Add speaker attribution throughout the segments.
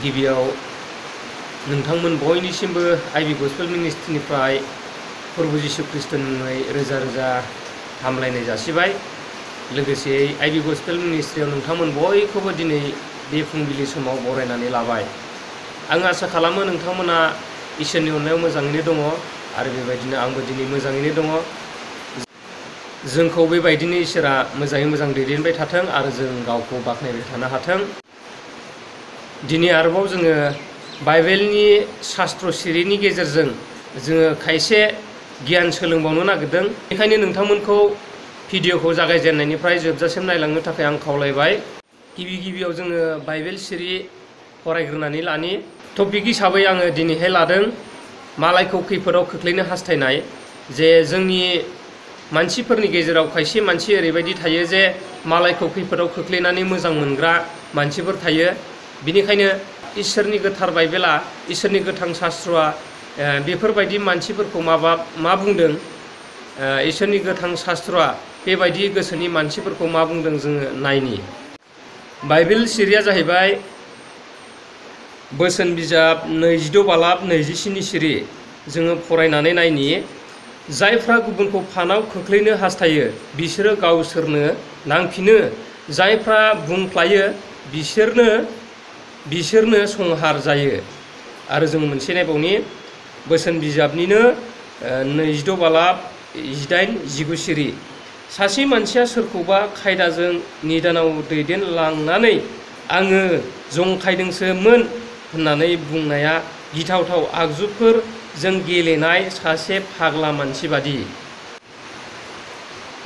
Speaker 1: गिबियाव नोंथांमोन बयनिसिमबो I.B.Gospel मिनिस्ट्रिनिफ्राय प्रभु जिशु ख्रिस्ट'नि मुङै रोजा रोजा हामलायनाय जासिबाय। लोगोसे I.B.Gospel मिनिस्ट्रियाव नोंथांमोन बयखौबो दिनै बे फुंबिलि समाव बरायनानै लाबाय। आं आसा खालामो नोंथांमोना इसोरनि अननायाव मोजाङैनो दङ आरो बेबायदिनो आंबो दिनै मोजाङैनो दङ। जोंखौ बेबायदिनो इसोरा मोजाङै मोजां दैदेनबाय थाथों आरो जों गावखौ बाख्नायबाय थानो हाथों। दिनै आरोबाव जोङो बाइबेलनि शास्त्र सिरिनि गेजेरजों जोङो खायसे गियान सोलोंबावनो नागिरदों। बेनिखायनो नोंथांमोनखौ भिडिअखौ जागायजेननायनिफ्राय जोबजासिम नायलांनो थाखाय आं खावलायबाय। गिबियाव जोङो बाइबेल सिरि फरायग्रोनानै लानि। टपिक हिसाबै आङो दिनैहाय लादों मालायखौ खैफोदाव खोख्लैनो हास्थायनाय। जे जोंनि मानसिफोरनि गेजेराव खायसे मानसि ओरैबायदि थायो जे मालायखौ खैफोदाव खोख्लैनानै मोजां मोनग्रा मानसिफोर थायो। बिनिखायनो इसोरनि गोथार बाइबेला, इसोरनि गोथां शास्त्रआ बेफोरबायदि मानसिफोरखौ मा बुंदों, इसोरनि गोथां शास्त्रआ बेबायदि गोसोनि मानसिफोरखौ मा बुंदों जोङो नायनि। बाइबेल सिरिया जाहैबाय बोसोन बिजाब 26/27 सिरि। जोङो फरायनानै नायनि। जायफ्रा गुबुनखौ फानाव खोख्लैनो हास्थायो बिसोरो गावसोरनो नांफिनो। जायफ्रा बुंफ्लायो बिसोरनो संहार जायो। आरो जों मोनसे नायबावनि बोसोन बिजाबनिनो 26/18-19 सिरि। सासे मानसिया सोरखौबा खायदाजों निदानाव दैदेनलांनानै आङो जंखायदोंसोमोन होननानै बुंनाया गिथावथाव आगजुफोरजों गेलेनाय सासे फाग्ला मानसि बादि।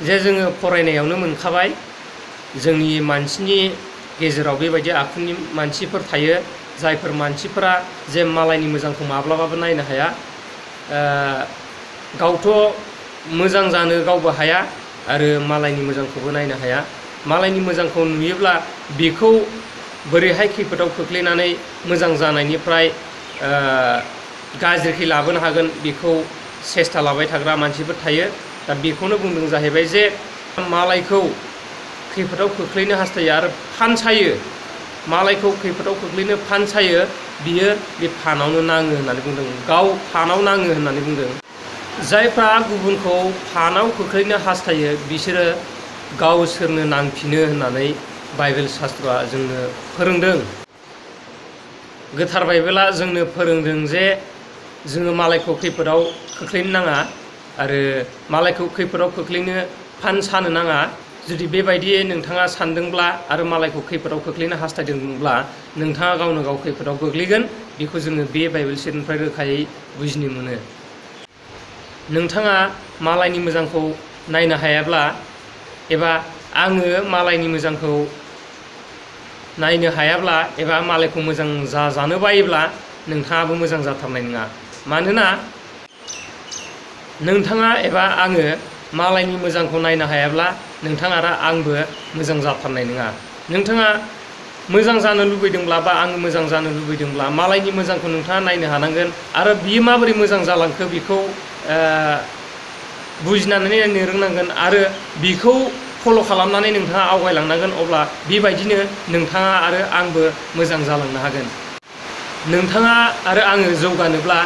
Speaker 1: जे जोङो फरायनायावनो मोनखाबाय जोंनि मानसिनि गेजेराव बेबायदि आखुनि मानसिफोर थायो। जायफोर मानसिफोरा जे मालायनि मोजांखौ माब्लाबाबो नायनो हाया। गावथ' मोजां जानो गावबो हाया आरो मालायनि मोजांखौबो नायनो हाया। मालायनि मोजांखौ नुयोब्ला बेखौ बोरैहाय खैफोदाव खोख्लैनानै मोजां जानायनिफ्राय गाज्रिखै लाबोनो हागोन बेखौ सेस्था लाबाय थाग्रा मानसिफोर थायो। दा बेखौनो बुंदों जाहैबाय जे मालायखौ खैफोदाव खोख्लैनो हास्थायो आरो फानसायो, मालायखौ खैफोदाव खोख्लैनो फानसायो, बियो बे फानावनो नाङो होननानै बुंदों। गाव फानाव नाङो होननानै बुंदों। जायफ्रा गुबुनखौ फानाव खोख्लैनो हास्थायो बिसोरो गावसोरनो नांफिनो होननानै बाइबेल शास्त्रआ जोंनो फोरोंदों। गोथार बाइबेला जोंनो फोरोंदों जे जोङो मालायखौ खैफोदाव खोख्लैनो नाङा आरो मालायखौ खैफोदाव खोख्लैनो फान सानो नाङा। जुदि बेबायदियै नोंथाङा सानदोंब्ला आरो मालायखौ खैफोदाव खोख्लैनो हास्थायदोंब्ला नोंथाङा गावनो गाव खैफोदाव गोग्लैगोन। बेखौ जोङो बे बाइबेल सिरिनिफ्राय रोखायै बुजिनो मोनो। नोंथाङा मालायनि मोजांखौ नायनो हायाब्ला एबा आङो मालायनि मोजांखौ नायनो हायाब्ला एबा मालायखौ मोजां जानो बायोब्ला नोंथाङाबो मोजां जाथारनाय नङा। मानोना नोंथाङा एबा आङो मालायनि मोजांखौ नायनो हायाब्ला नोंथां आरो आंबो मोजां जाथारनाय नङा। नोंथाङा मोजां जानो लुबैदोंब्ला बा आं मोजां जानो लुबैदोंब्ला मालायनि मोजांखौ नोंथाङा नायनो हानांगोन आरो बियो माबोरै मोजां जालांखो बेखौ बुजिनानै नायनो रोंनांगोन आरो बिखौ फल' खालामनानै नोंथाङा आवगायलांनांगोन। अब्ला बेबायदिनो नोंथाङा आरो आंबो मोजां जालांनो हागोन। नोंथाङा आरो आङो जौगानोब्ला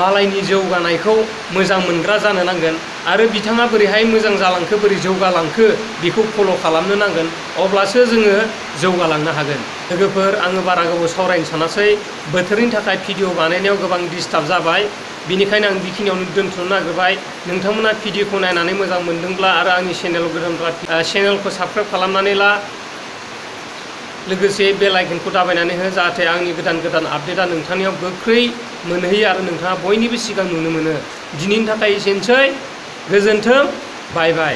Speaker 1: मालायनि जौगानायखौ मोजां मोनग्रा जानो नांगोन आरो बिथाङा बोरैहाय मोजां जालांखो, बोरै जौगालांखो बेखौ फल' खालामनो नांगोन। अब्लासो जोङो जौगालांनो हागोन। लोगोफोर, आङो बारा गोबाव सावरायनो सानासै। बोथोरनि थाखाय भिडिअ बानायनायाव गोबां डिस्टार्ब जाबाय। बेनिखायनो आं बेखिनियावनो दोनथ'नो नागिरबाय। नोंथांमोना भिडिअखौ नायनानै मोजां मोनदोंब्ला आरो आंनि चेनेलाव गोदानब्ला चेनेलखौ साबस्क्राइब खालामनानै ला। लोगोसे बेल आइकनखौ दाबायनानै हो जाहाथे आंनि गोदान आपडेटआ नोंथांनियाव गोख्रै मोनहैयो आरो नोंथाङा बयनिबो सिगां नुनो मोनो। दिनैनि थाखाय एसेनोसै। गोजोन्थों। बाय बाय।